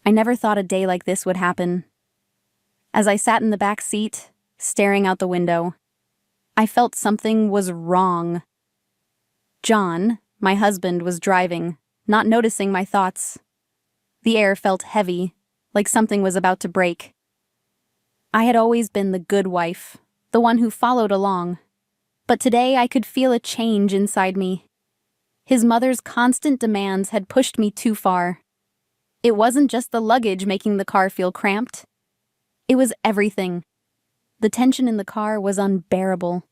I never thought a day like this would happen. As I sat in the back seat, staring out the window, I felt something was wrong. John, my husband, was driving, not noticing my thoughts. The air felt heavy, like something was about to break. I had always been the good wife, the one who followed along. But today I could feel a change inside me. His mother's constant demands had pushed me too far. It wasn't just the luggage making the car feel cramped. It was everything. The tension in the car was unbearable.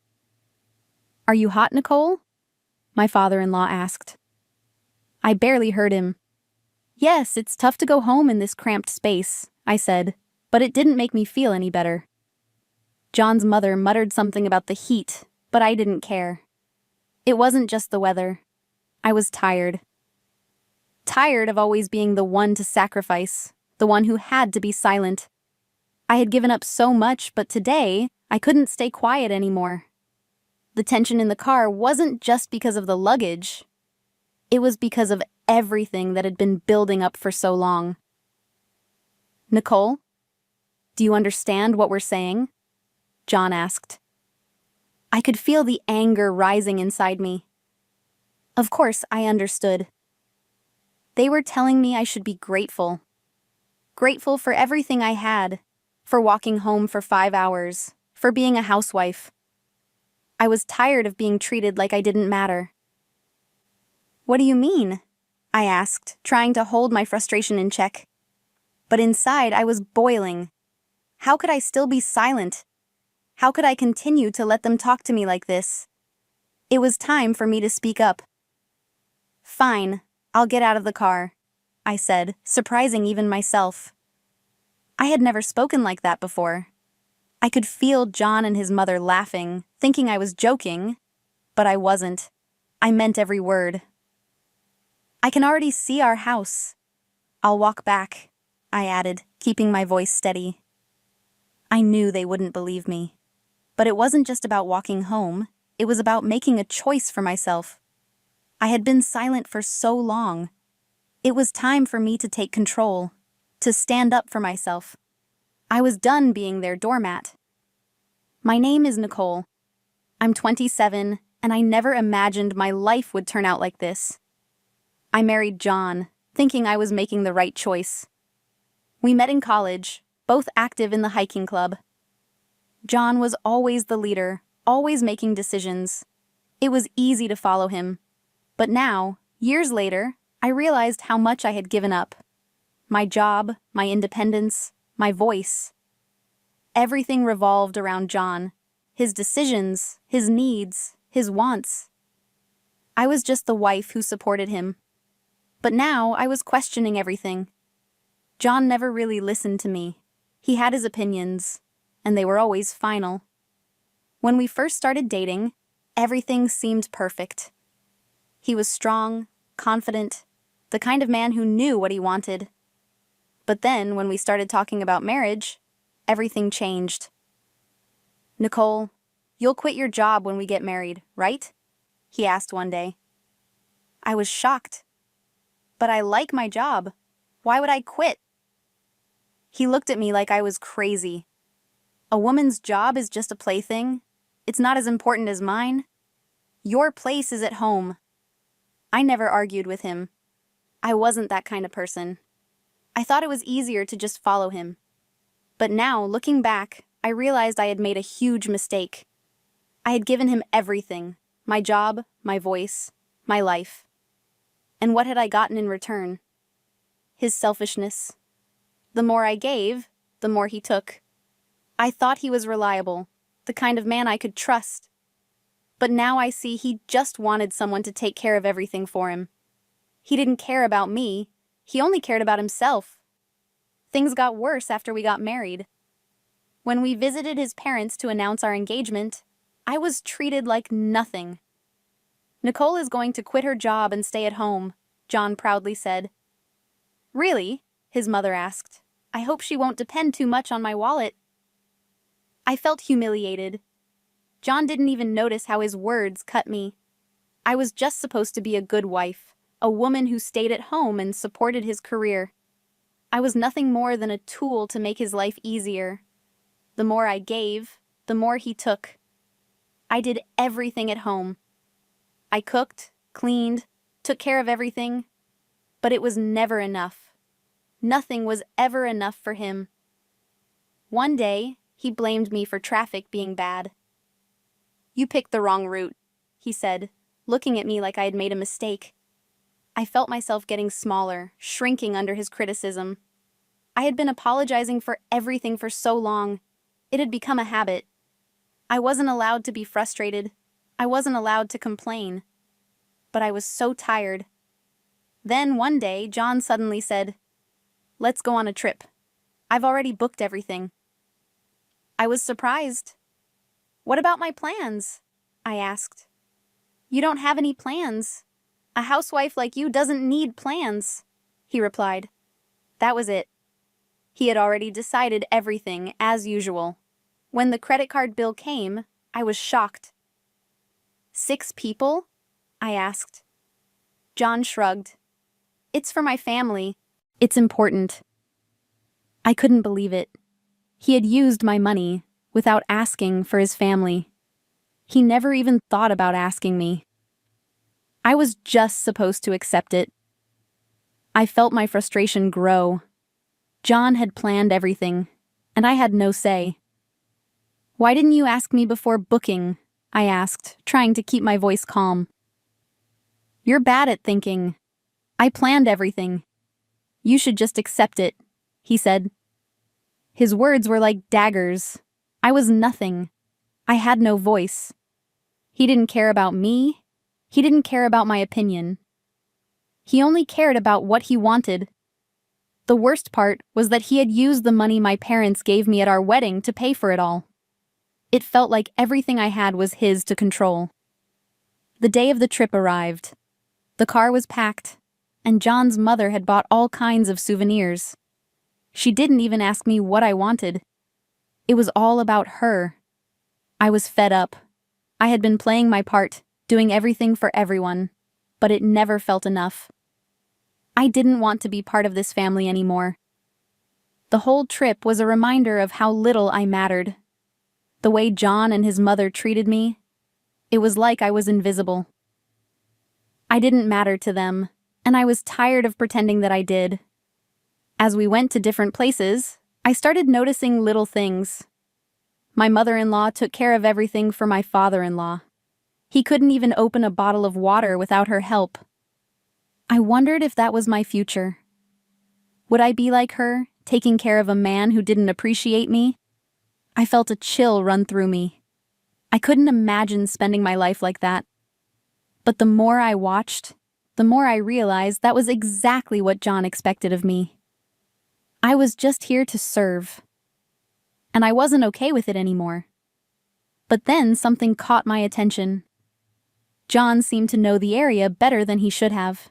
"Are you hot, Nicole?" my father-in-law asked. I barely heard him. "Yes, it's tough to go home in this cramped space," I said, but it didn't make me feel any better. John's mother muttered something about the heat, but I didn't care. It wasn't just the weather. I was tired. Tired of always being the one to sacrifice, the one who had to be silent. I had given up so much, but today, I couldn't stay quiet anymore. The tension in the car wasn't just because of the luggage. It was because of everything that had been building up for so long. "Nicole, do you understand what we're saying?" John asked. I could feel the anger rising inside me. Of course, I understood. They were telling me I should be grateful. Grateful for everything I had, for walking home for 5 hours, for being a housewife. I was tired of being treated like I didn't matter. "What do you mean?" I asked, trying to hold my frustration in check. But inside, I was boiling. How could I still be silent? How could I continue to let them talk to me like this? It was time for me to speak up. "Fine, I'll get out of the car," I said, surprising even myself. I had never spoken like that before. I could feel John and his mother laughing, thinking I was joking, but I wasn't. I meant every word. "I can already see our house. I'll walk back," I added, keeping my voice steady. I knew they wouldn't believe me. But it wasn't just about walking home, it was about making a choice for myself. I had been silent for so long. It was time for me to take control, to stand up for myself. I was done being their doormat. "My name is Nicole. I'm 27, and I never imagined my life would turn out like this. I married John, thinking I was making the right choice. We met in college, both active in the hiking club. John was always the leader, always making decisions. It was easy to follow him. But now, years later, I realized how much I had given up. My job, my independence, my voice. Everything revolved around John, his decisions, his needs, his wants. I was just the wife who supported him. But now I was questioning everything. John never really listened to me. He had his opinions, and they were always final. When we first started dating, everything seemed perfect. He was strong, confident, the kind of man who knew what he wanted. But then, when we started talking about marriage, everything changed. "Nicole, you'll quit your job when we get married, right?" he asked one day. I was shocked. "But I like my job. Why would I quit?" He looked at me like I was crazy. "A woman's job is just a plaything. It's not as important as mine. Your place is at home." I never argued with him. I wasn't that kind of person. I thought it was easier to just follow him. But now, looking back, I realized I had made a huge mistake. I had given him everything: my job, my voice, my life. And what had I gotten in return? His selfishness. The more I gave, the more he took. I thought he was reliable, the kind of man I could trust. But now I see he just wanted someone to take care of everything for him. He didn't care about me. He only cared about himself. Things got worse after we got married. When we visited his parents to announce our engagement, I was treated like nothing. "Nicole is going to quit her job and stay at home," John proudly said. "Really?" his mother asked. "I hope she won't depend too much on my wallet." I felt humiliated. John didn't even notice how his words cut me. I was just supposed to be a good wife, a woman who stayed at home and supported his career. I was nothing more than a tool to make his life easier. The more I gave, the more he took. I did everything at home. I cooked, cleaned, took care of everything, but it was never enough. Nothing was ever enough for him. One day, he blamed me for traffic being bad. "You picked the wrong route," he said, looking at me like I had made a mistake. I felt myself getting smaller, shrinking under his criticism. I had been apologizing for everything for so long. It had become a habit. I wasn't allowed to be frustrated. I wasn't allowed to complain. But I was so tired. Then one day, John suddenly said, "Let's go on a trip. I've already booked everything." I was surprised. "What about my plans?" I asked. "You don't have any plans. A housewife like you doesn't need plans," he replied. That was it. He had already decided everything, as usual. When the credit card bill came, I was shocked. "6 people?" I asked. John shrugged. "It's for my family. It's important." I couldn't believe it. He had used my money without asking for his family. He never even thought about asking me. I was just supposed to accept it. I felt my frustration grow. John had planned everything, and I had no say. "Why didn't you ask me before booking?" I asked, trying to keep my voice calm. "You're bad at thinking. I planned everything. You should just accept it," he said. His words were like daggers. I was nothing. I had no voice. He didn't care about me. He didn't care about my opinion. He only cared about what he wanted. The worst part was that he had used the money my parents gave me at our wedding to pay for it all. It felt like everything I had was his to control. The day of the trip arrived. The car was packed, and John's mother had bought all kinds of souvenirs. She didn't even ask me what I wanted. It was all about her. I was fed up. I had been playing my part, doing everything for everyone, but it never felt enough. I didn't want to be part of this family anymore. The whole trip was a reminder of how little I mattered. The way John and his mother treated me, it was like I was invisible. I didn't matter to them, and I was tired of pretending that I did. As we went to different places, I started noticing little things. My mother-in-law took care of everything for my father-in-law. He couldn't even open a bottle of water without her help. I wondered if that was my future. Would I be like her, taking care of a man who didn't appreciate me? I felt a chill run through me. I couldn't imagine spending my life like that. But the more I watched, the more I realized that was exactly what John expected of me. I was just here to serve. And I wasn't okay with it anymore. But then something caught my attention. John seemed to know the area better than he should have.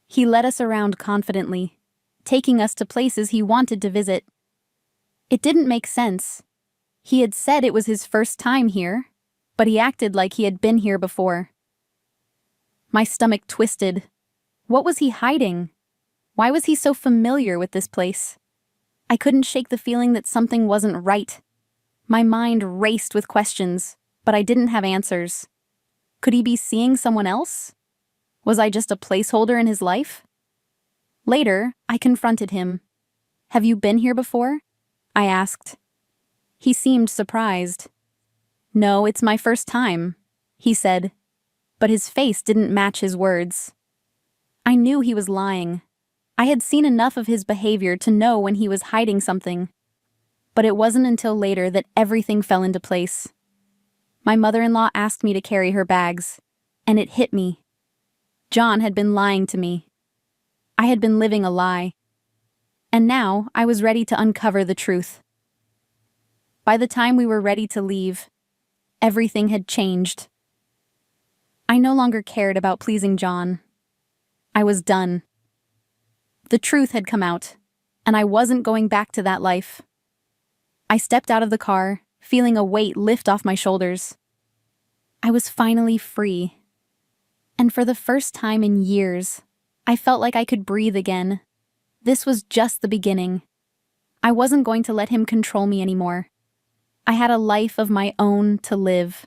He led us around confidently, taking us to places he wanted to visit. It didn't make sense. He had said it was his first time here, but he acted like he had been here before. My stomach twisted. What was he hiding? Why was he so familiar with this place? I couldn't shake the feeling that something wasn't right. My mind raced with questions, but I didn't have answers. Could he be seeing someone else? Was I just a placeholder in his life? Later, I confronted him. "Have you been here before?" I asked. He seemed surprised. "No, it's my first time," he said, but his face didn't match his words. I knew he was lying. I had seen enough of his behavior to know when he was hiding something. But it wasn't until later that everything fell into place. My mother-in-law asked me to carry her bags, and it hit me. John had been lying to me. I had been living a lie. And now I was ready to uncover the truth. By the time we were ready to leave, everything had changed. I no longer cared about pleasing John. I was done. The truth had come out, and I wasn't going back to that life. I stepped out of the car, feeling a weight lift off my shoulders. I was finally free. And for the first time in years, I felt like I could breathe again. This was just the beginning. I wasn't going to let him control me anymore. I had a life of my own to live.